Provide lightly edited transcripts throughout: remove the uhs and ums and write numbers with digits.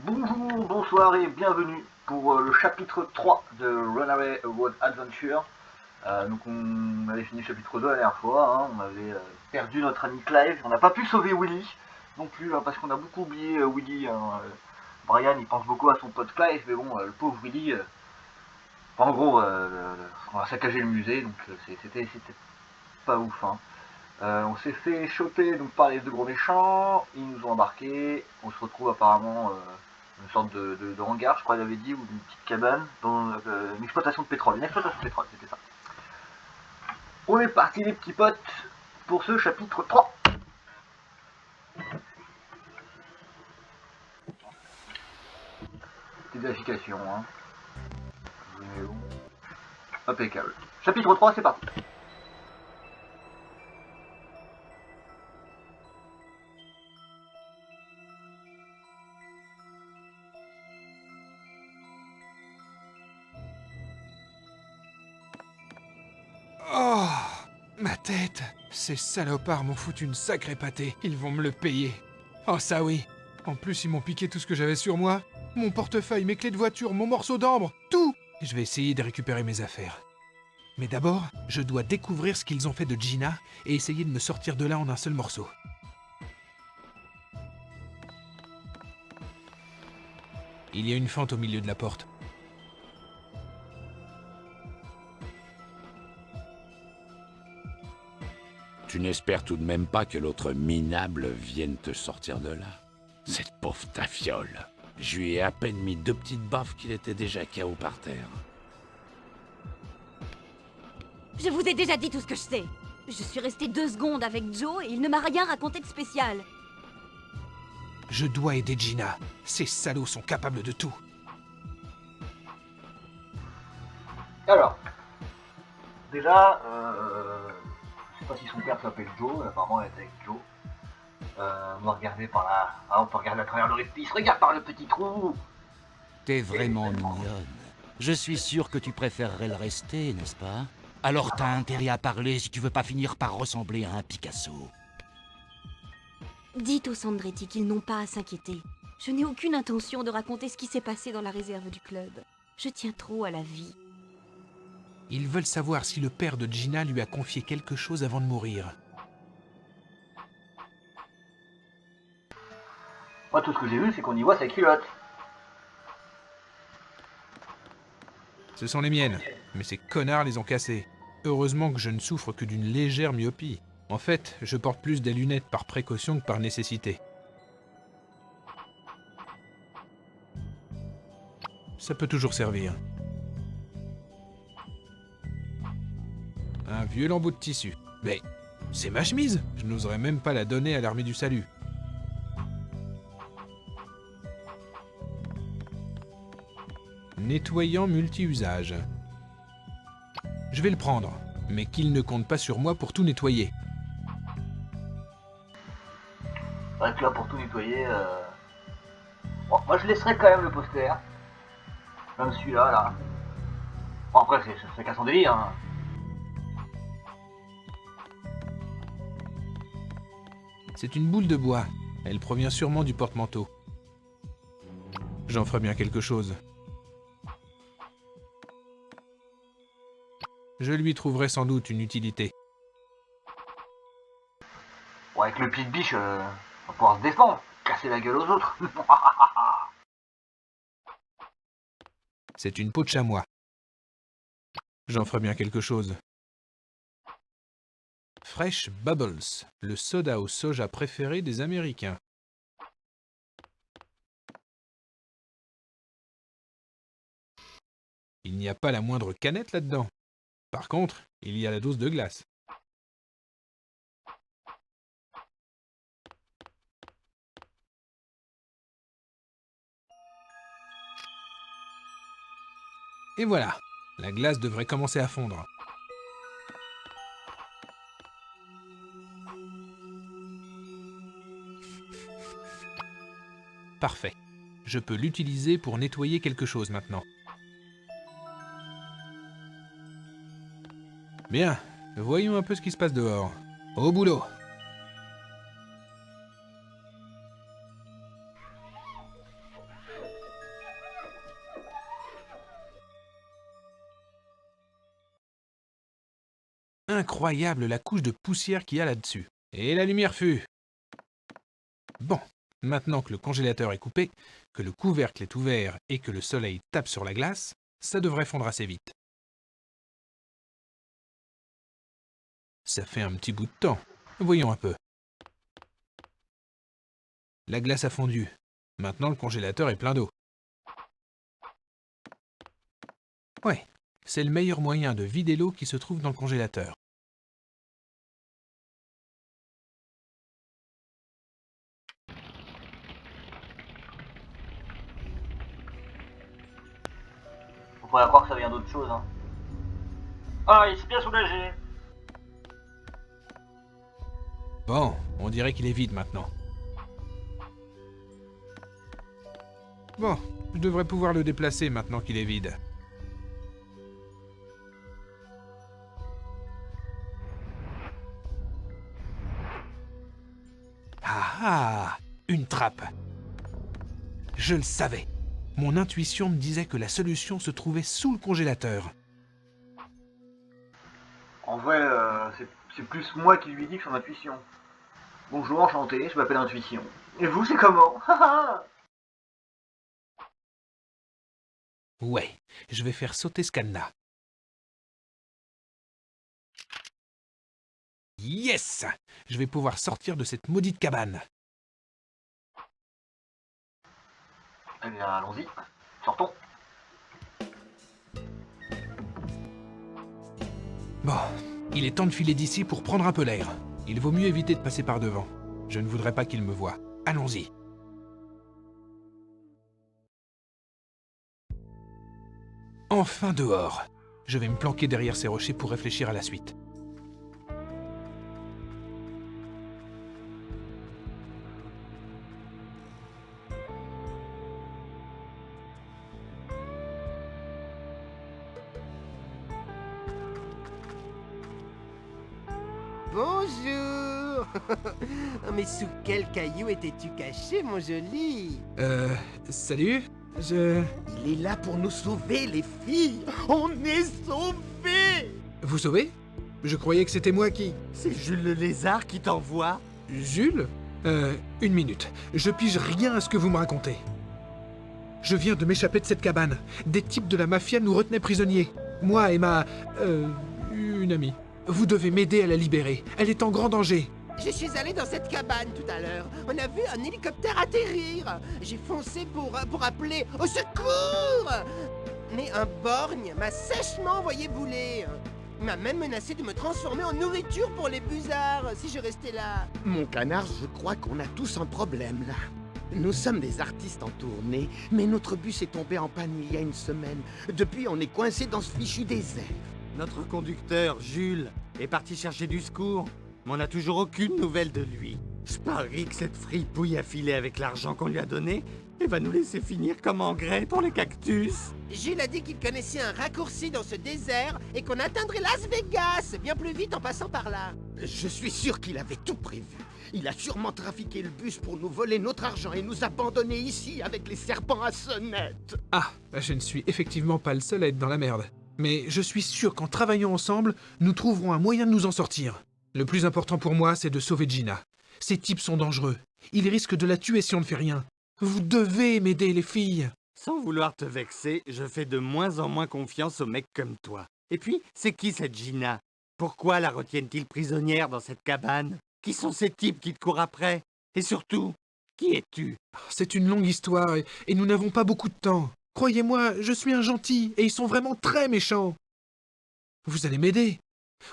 Bonjour, bonsoir et bienvenue pour le chapitre 3 de Runaway Road Adventure. Donc on avait fini le chapitre 2 la dernière fois, hein, on avait perdu notre ami Clive, on n'a pas pu sauver Willy non plus, hein, parce qu'on a beaucoup oublié Willy. Hein, Brian il pense beaucoup à son pote Clive, mais bon, le pauvre Willy, en gros, on a saccagé le musée, donc c'était pas ouf. Hein. On s'est fait choper donc, par les deux gros méchants, ils nous ont embarqués, on se retrouve apparemment une sorte de hangar, je crois qu'il avait dit, ou d'une petite cabane, dans une exploitation de pétrole. Une exploitation de pétrole, c'était ça. On est parti les petits potes pour ce chapitre 3. Petite vérification, hein. Impeccable. Chapitre 3, c'est parti. Oh, ma tête. Ces salopards m'ont foutu une sacrée pâtée. Ils vont me le payer. Oh ça oui. En plus, ils m'ont piqué tout ce que j'avais sur moi. Mon portefeuille, mes clés de voiture, mon morceau d'ambre, tout. Et je vais essayer de récupérer mes affaires. Mais d'abord, je dois découvrir ce qu'ils ont fait de Gina et essayer de me sortir de là en un seul morceau. Il y a une fente au milieu de la porte. Tu n'espères tout de même pas que l'autre minable vienne te sortir de là? Cette pauvre tafiole. Je lui ai à peine mis 2 petites baffes qu'il était déjà KO par terre. Je vous ai déjà dit tout ce que je sais. Je suis restée 2 secondes avec Joe et il ne m'a rien raconté de spécial. Je dois aider Gina. Ces salauds sont capables de tout. Alors, déjà, je sais pas si son père s'appelle Joe, apparemment elle est avec Joe. On va regarder par là. Ah, on peut regarder à travers l'orifice. Regarde par le petit trou. T'es vraiment mignonne. Je suis sûr que tu préférerais le rester, n'est-ce pas? Alors t'as intérêt à parler si tu veux pas finir par ressembler à un Picasso. Dites aux Sandretti qu'ils n'ont pas à s'inquiéter. Je n'ai aucune intention de raconter ce qui s'est passé dans la réserve du club. Je tiens trop à la vie. Ils veulent savoir si le père de Gina lui a confié quelque chose avant de mourir. Moi, tout ce que j'ai vu, c'est qu'on y voit ses culottes. Ce sont les miennes, mais ces connards les ont cassées. Heureusement que je ne souffre que d'une légère myopie. En fait, je porte plus des lunettes par précaution que par nécessité. Ça peut toujours servir. Un vieux lambeau de tissu. Mais c'est ma chemise! Je n'oserais même pas la donner à l'armée du salut. Nettoyant multi-usage. Je vais le prendre, mais qu'il ne compte pas sur moi pour tout nettoyer. On va être là pour tout nettoyer. Bon, moi, je laisserai quand même le poster. Même celui-là, là. Bon, après, c'est qu'à son délire. Hein. C'est une boule de bois. Elle provient sûrement du porte-manteau. J'en ferai bien quelque chose. Je lui trouverai sans doute une utilité. Bon, avec le pied de biche, on va pouvoir se défendre. Casser la gueule aux autres. C'est une peau de chamois. J'en ferai bien quelque chose. Fresh Bubbles, le soda au soja préféré des Américains. Il n'y a pas la moindre canette là-dedans. Par contre, il y a la dose de glace. Et voilà, la glace devrait commencer à fondre. Parfait. Je peux l'utiliser pour nettoyer quelque chose maintenant. Bien, voyons un peu ce qui se passe dehors. Au boulot! incroyable la couche de poussière qu'il y a là-dessus. Et la lumière fut. Bon, maintenant que le congélateur est coupé, que le couvercle est ouvert et que le soleil tape sur la glace, ça devrait fondre assez vite. Ça fait un petit bout de temps. Voyons un peu. La glace a fondu. Maintenant, le congélateur est plein d'eau. Ouais, c'est le meilleur moyen de vider l'eau qui se trouve dans le congélateur. On pourrait croire que ça vient d'autre chose, hein. Ah, il s'est bien soulagé. Bon, on dirait qu'il est vide maintenant. Bon, je devrais pouvoir le déplacer maintenant qu'il est vide. Ah ah! Une trappe! Je le savais. Mon intuition me disait que la solution se trouvait sous le congélateur. En vrai, c'est plus moi qui lui dis que son intuition. Bonjour, enchanté, je m'appelle Intuition. Et vous, c'est comment? Ouais, je vais faire sauter ce cadenas. Yes! Je vais pouvoir sortir de cette maudite cabane. Eh bien, allons-y. Sortons. Bon, il est temps de filer d'ici pour prendre un peu l'air. Il vaut mieux éviter de passer par devant. Je ne voudrais pas qu'il me voie. Allons-y. Enfin dehors. Je vais me planquer derrière ces rochers pour réfléchir à la suite. Bonjour. Mais sous quel caillou étais-tu caché, mon joli? Salut? Il est là pour nous sauver, les filles. On est sauvés. Vous sauvez? Je croyais que c'était moi qui... C'est Jules le lézard qui t'envoie. Jules? Une minute. Je pige rien à ce que vous me racontez. Je viens de m'échapper de cette cabane. Des types de la mafia nous retenaient prisonniers. Moi et ma... une amie. Vous devez m'aider à la libérer. Elle est en grand danger. Je suis allé dans cette cabane tout à l'heure. On a vu un hélicoptère atterrir. J'ai foncé pour appeler au secours. Mais un borgne m'a sèchement envoyé bouler. Il m'a même menacé de me transformer en nourriture pour les busards si je restais là. Mon canard, je crois qu'on a tous un problème là. Nous sommes des artistes en tournée, mais notre bus est tombé en panne il y a une semaine. Depuis, on est coincé dans ce fichu désert. Notre conducteur, Jules, est parti chercher du secours, mais on n'a toujours aucune nouvelle de lui. Je parie que cette fripouille a filé avec l'argent qu'on lui a donné et va nous laisser finir comme engrais pour les cactus. Jules a dit qu'il connaissait un raccourci dans ce désert et qu'on atteindrait Las Vegas bien plus vite en passant par là. Je suis sûr qu'il avait tout prévu. Il a sûrement trafiqué le bus pour nous voler notre argent et nous abandonner ici avec les serpents à sonnette. Ah, je ne suis effectivement pas le seul à être dans la merde. Mais je suis sûr qu'en travaillant ensemble, nous trouverons un moyen de nous en sortir. Le plus important pour moi, c'est de sauver Gina. Ces types sont dangereux. Ils risquent de la tuer si on ne fait rien. Vous devez m'aider, les filles. Sans vouloir te vexer, je fais de moins en moins confiance aux mecs comme toi. Et puis, c'est qui cette Gina? Pourquoi la retiennent-ils prisonnière dans cette cabane? Qui sont ces types qui te courent après? Et surtout, qui es-tu? C'est une longue histoire et nous n'avons pas beaucoup de temps. Croyez-moi, je suis un gentil et ils sont vraiment très méchants. Vous allez m'aider.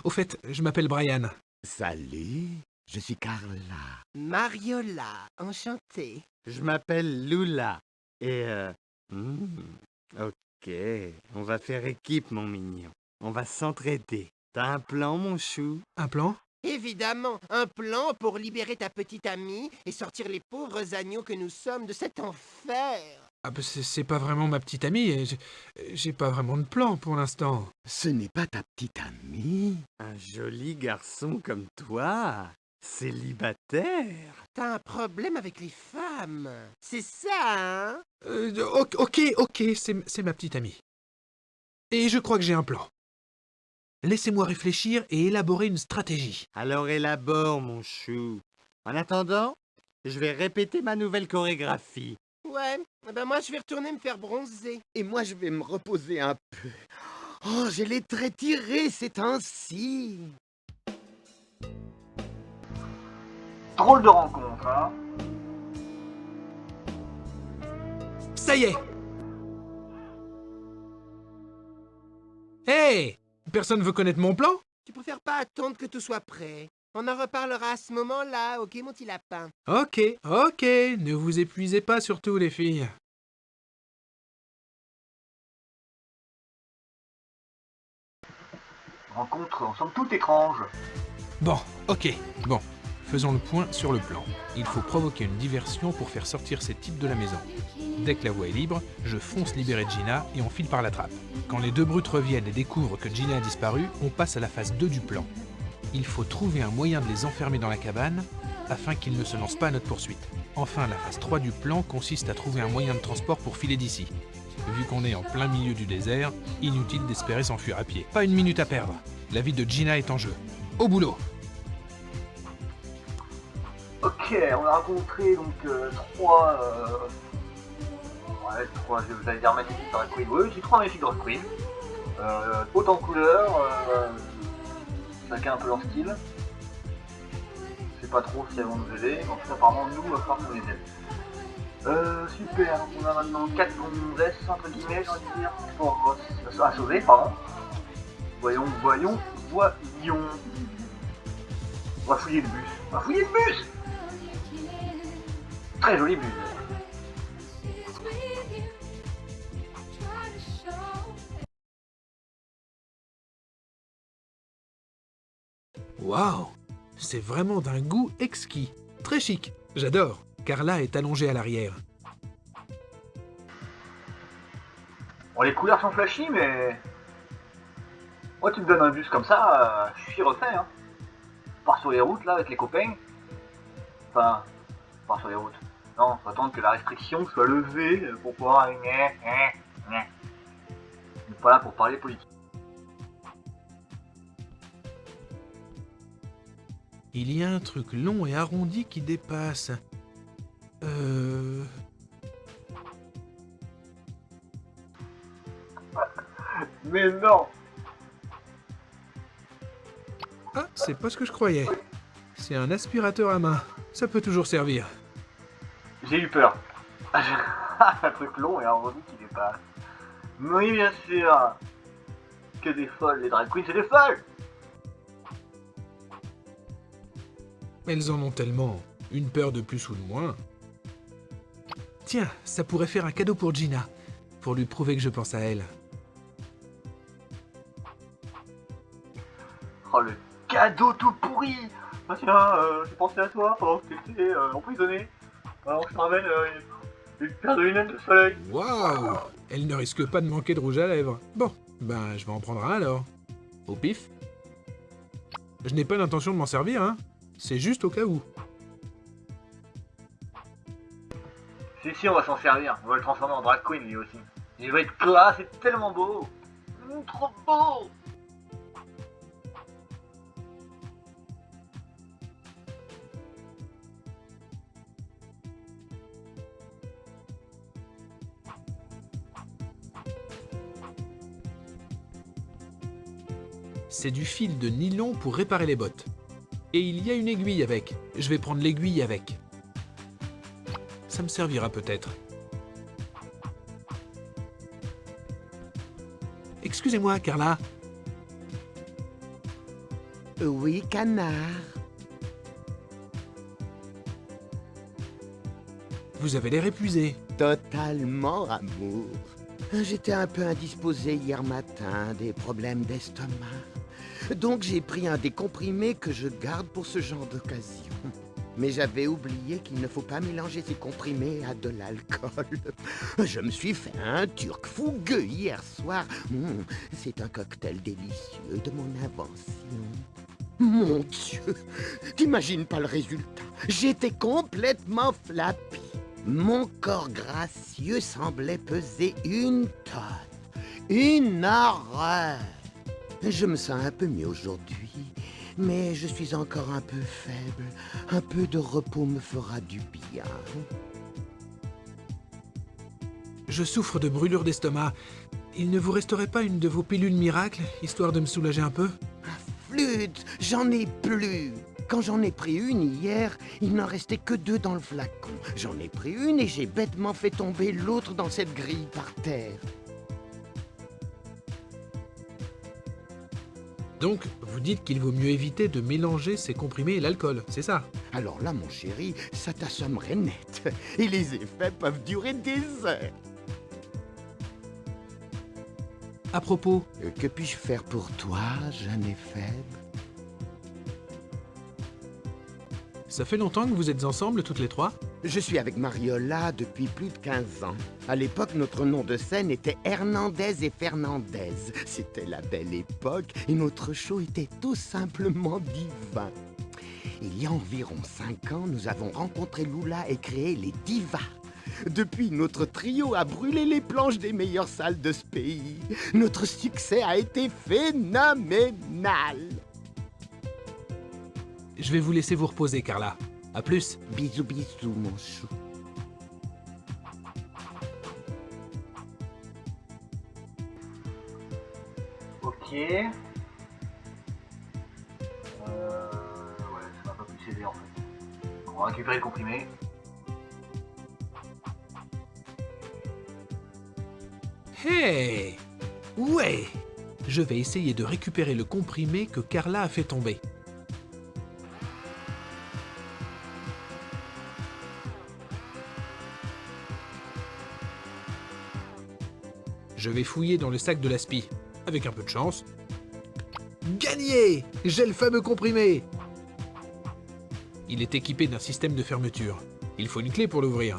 Au fait, je m'appelle Brian. Salut, je suis Carla. Mariola, enchantée. Je m'appelle Lula. Et ok, on va faire équipe, mon mignon. On va s'entraider. T'as un plan, mon chou? Un plan? Évidemment, un plan pour libérer ta petite amie et sortir les pauvres agneaux que nous sommes de cet enfer. Ah bah c'est pas vraiment ma petite amie et j'ai pas vraiment de plan pour l'instant. Ce n'est pas ta petite amie? Un joli garçon comme toi, célibataire. T'as un problème avec les femmes. C'est ça, hein? Ok, c'est ma petite amie. Et je crois que j'ai un plan. Laissez-moi réfléchir et élaborer une stratégie. Alors élabore, mon chou. En attendant, je vais répéter ma nouvelle chorégraphie. Ouais, eh ben moi je vais retourner me faire bronzer. Et moi, je vais me reposer un peu. Oh, j'ai les traits tirés ces temps-ci. Drôle de rencontre, hein. Ça y est! Hey! Personne veut connaître mon plan? Tu préfères pas attendre que tout soit prêt? On en reparlera à ce moment-là, ok mon petit lapin? Ok, ne vous épuisez pas surtout les filles. Rencontre en somme toute étrange. Bon, faisons le point sur le plan. Il faut provoquer une diversion pour faire sortir ces types de la maison. Dès que la voie est libre, je fonce libérer Gina et on file par la trappe. Quand les deux brutes reviennent et découvrent que Gina a disparu, on passe à la phase 2 du plan. Il faut trouver un moyen de les enfermer dans la cabane afin qu'ils ne se lancent pas à notre poursuite. Enfin, la phase 3 du plan consiste à trouver un moyen de transport pour filer d'ici. Vu qu'on est en plein milieu du désert, inutile d'espérer s'enfuir à pied. Pas une minute à perdre. La vie de Gina est en jeu. Au boulot! Ok, on a rencontré donc trois... j'allais dire magnifiques drag queens. Oui, j'ai trois magnifiques drag queens. Hautes en couleur, chacun un peu leur style. Je sais pas trop si elles vont nous aider, mais en tout cas apparemment nous, il va falloir qu'on les aide. Super, donc on a maintenant 4 gonzesses entre guillemets, j'ai envie de dire, pour à sauver, pardon. Voyons. On va fouiller le bus. Très joli bus. Waouh! C'est vraiment d'un goût exquis. Très chic. J'adore. Carla est allongée à l'arrière. Bon, les couleurs sont flashy, mais... Moi, tu me donnes un bus comme ça, je suis refait, hein. Je pars sur les routes, là, avec les copains. Enfin, je pars sur les routes. Non, faut attendre que la restriction soit levée pour pouvoir... On n'est pas là pour parler politique. Il y a un truc long et arrondi qui dépasse. Mais non! Ah, c'est pas ce que je croyais. C'est un aspirateur à main. Ça peut toujours servir. J'ai eu peur. Un truc long et arrondi qui dépasse. Oui, bien sûr! Que des folles, les drag queens, c'est des folles! Elles en ont tellement. Une peur de plus ou de moins. Tiens, ça pourrait faire un cadeau pour Gina. Pour lui prouver que je pense à elle. Oh, le cadeau tout pourri! Ah tiens, j'ai pensé à toi pendant que t'étais emprisonné. Alors je te ramène une paire de lunettes de soleil. Waouh! Elle ne risque pas de manquer de rouge à lèvres. Bon, ben je vais en prendre un alors. Au pif. Je n'ai pas l'intention de m'en servir, hein. C'est juste au cas où. Si, on va s'en servir. On va le transformer en drag queen lui aussi. Il va être classe, c'est tellement beau. Trop beau. C'est du fil de nylon pour réparer les bottes. Et il y a une aiguille avec. Je vais prendre l'aiguille avec. Ça me servira peut-être. Excusez-moi, Carla. Oui, canard. Vous avez l'air épuisé. Totalement, amour. J'étais un peu indisposé hier matin, des problèmes d'estomac. Donc j'ai pris un des comprimés que je garde pour ce genre d'occasion. Mais j'avais oublié qu'il ne faut pas mélanger ces comprimés à de l'alcool. Je me suis fait un turc fougueux hier soir. C'est un cocktail délicieux de mon invention. Mon Dieu, t'imagines pas le résultat. J'étais complètement flappy. Mon corps gracieux semblait peser 1 tonne. Une horreur. Je me sens un peu mieux aujourd'hui, mais je suis encore un peu faible. Un peu de repos me fera du bien. Je souffre de brûlure d'estomac. Il ne vous resterait pas une de vos pilules miracles, histoire de me soulager un peu? Flûte, j'en ai plus. Quand j'en ai pris une hier, il n'en restait que 2 dans le flacon. J'en ai pris une et j'ai bêtement fait tomber l'autre dans cette grille par terre. Donc, vous dites qu'il vaut mieux éviter de mélanger ces comprimés et l'alcool, c'est ça? Alors là, mon chéri, ça t'assommerait net. Et les effets peuvent durer des heures. À propos, Que puis-je faire pour toi, jeune et faible? ça fait longtemps que vous êtes ensemble toutes les trois? Je suis avec Mariola depuis plus de 15 ans. À l'époque, notre nom de scène était Hernandez et Fernandez. C'était la belle époque et notre show était tout simplement divin. Il y a environ 5 ans, nous avons rencontré Lula et créé les Divas. Depuis, notre trio a brûlé les planches des meilleures salles de ce pays. Notre succès a été phénoménal. Je vais vous laisser vous reposer, Carla. À plus. Bisous, bisous, mon chou. Ok. Ouais, ça m'a pas pu s'aider en fait. On va récupérer le comprimé. Hey! Ouais! Je vais essayer de récupérer le comprimé que Carla a fait tomber. Je vais fouiller dans le sac de l'aspi. Avec un peu de chance. Gagné! J'ai le fameux comprimé! Il est équipé d'un système de fermeture. Il faut une clé pour l'ouvrir.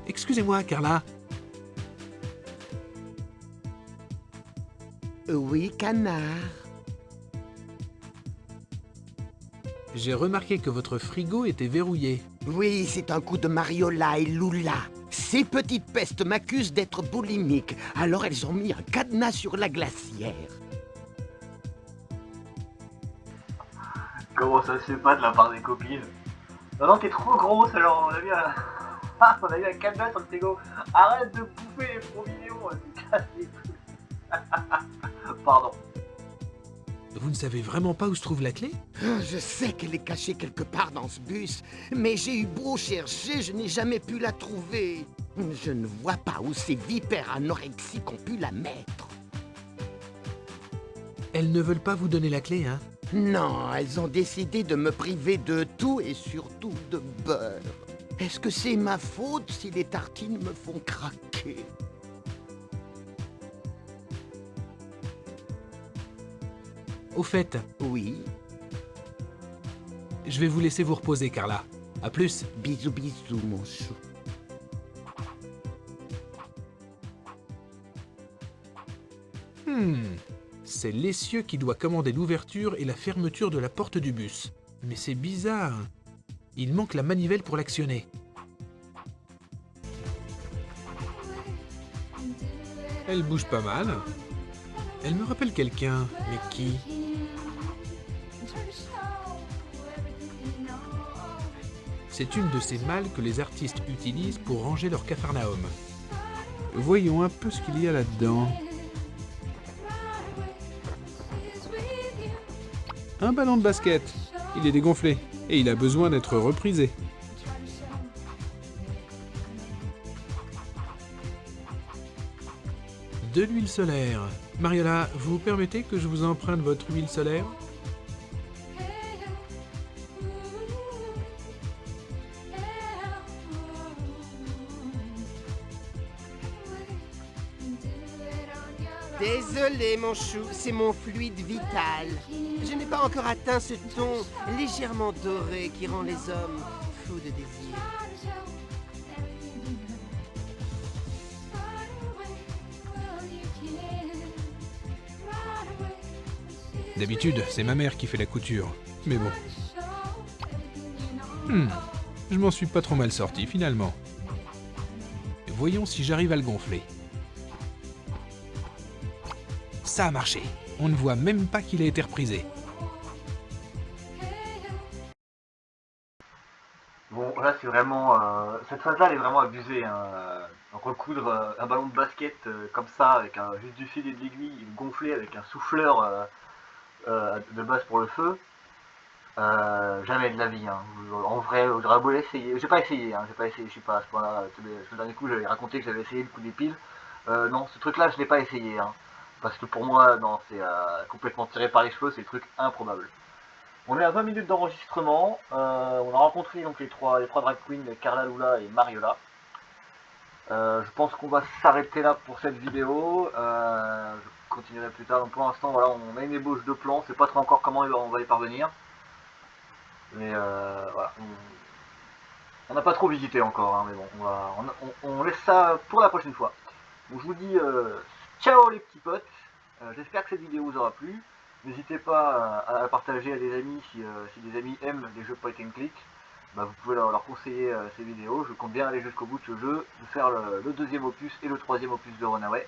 Excusez-moi, Carla. Oui, canard. J'ai remarqué que votre frigo était verrouillé. Oui, c'est un coup de Mariola et Lula. Ces petites pestes m'accusent d'être boulimique, alors elles ont mis un cadenas sur la glacière. Comment ça se fait pas de la part des copines? Non, non, t'es trop grosse alors on a mis un... on a mis un cadenas sur le frigo. Arrête de bouffer les provisions, tu casses les trucs. Pardon. Vous ne savez vraiment pas où se trouve la clé? Je sais qu'elle est cachée quelque part dans ce bus, mais j'ai eu beau chercher, je n'ai jamais pu la trouver. Je ne vois pas où ces vipères anorexiques ont pu la mettre. Elles ne veulent pas vous donner la clé, hein? Non, elles ont décidé de me priver de tout et surtout de beurre. Est-ce que c'est ma faute si les tartines me font craquer? Au fait, Oui, je vais vous laisser vous reposer, Carla. À plus. bisous bisous mon chou. C'est l'essieu qui doit commander l'ouverture et la fermeture de la porte du bus. Mais c'est bizarre. Il manque la manivelle pour l'actionner. Elle bouge pas mal. Elle me rappelle quelqu'un, mais qui? C'est une de ces malles que les artistes utilisent pour ranger leur capharnaüm. Voyons un peu ce qu'il y a là-dedans. Un ballon de basket. Il est dégonflé et il a besoin d'être reprisé. De l'huile solaire. Mariola, vous permettez que je vous emprunte votre huile solaire? Désolé, mon chou, c'est mon fluide vital. Je n'ai pas encore atteint ce ton légèrement doré qui rend les hommes fous de désir. D'habitude, c'est ma mère qui fait la couture. Mais bon. Je m'en suis pas trop mal sorti finalement. Voyons si j'arrive à le gonfler. ça a marché. On ne voit même pas qu'il a été reprisé. Bon, là c'est vraiment... cette phase-là elle est vraiment abusée. Hein. Recoudre un ballon de basket comme ça, avec juste du fil et de l'aiguille, gonflé avec un souffleur de base pour le feu. Jamais de la vie. Hein. En vrai, j'aurais beau l'essayer. J'ai pas essayé, hein. J'ai pas essayé, je sais pas, à ce point-là. Le dernier coup, j'avais raconté que j'avais essayé le coup des piles. Non, ce truc-là, je l'ai pas essayé. Hein. Parce que pour moi, non, c'est complètement tiré par les cheveux, c'est des trucs improbables. On est à 20 minutes d'enregistrement. On a rencontré donc les trois drag queens, Carla, Lula et Mariola. Je pense qu'on va s'arrêter là pour cette vidéo. Je continuerai plus tard. Donc pour l'instant, voilà, on a une ébauche de plan. C'est pas trop encore comment on va y parvenir. Mais voilà, on n'a pas trop visité encore, hein, mais bon, on laisse ça pour la prochaine fois. Donc je vous dis ciao les petits potes. J'espère que cette vidéo vous aura plu. N'hésitez pas à partager à des amis si des amis aiment les jeux point and click. Bah, vous pouvez leur conseiller ces vidéos. Je compte bien aller jusqu'au bout de ce jeu, de faire le deuxième opus et le troisième opus de Runaway.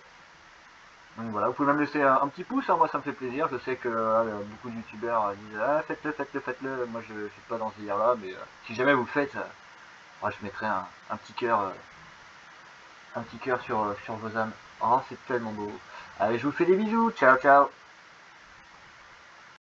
Donc voilà, vous pouvez même laisser un petit pouce, hein, moi ça me fait plaisir. Je sais que beaucoup de youtubeurs disent ah, faites-le. Moi je suis pas dans ce délire là, mais si jamais vous le faites, moi, je mettrai un petit cœur sur vos âmes. Oh, c'est tellement beau. Allez, je vous fais des bisous, ciao ciao.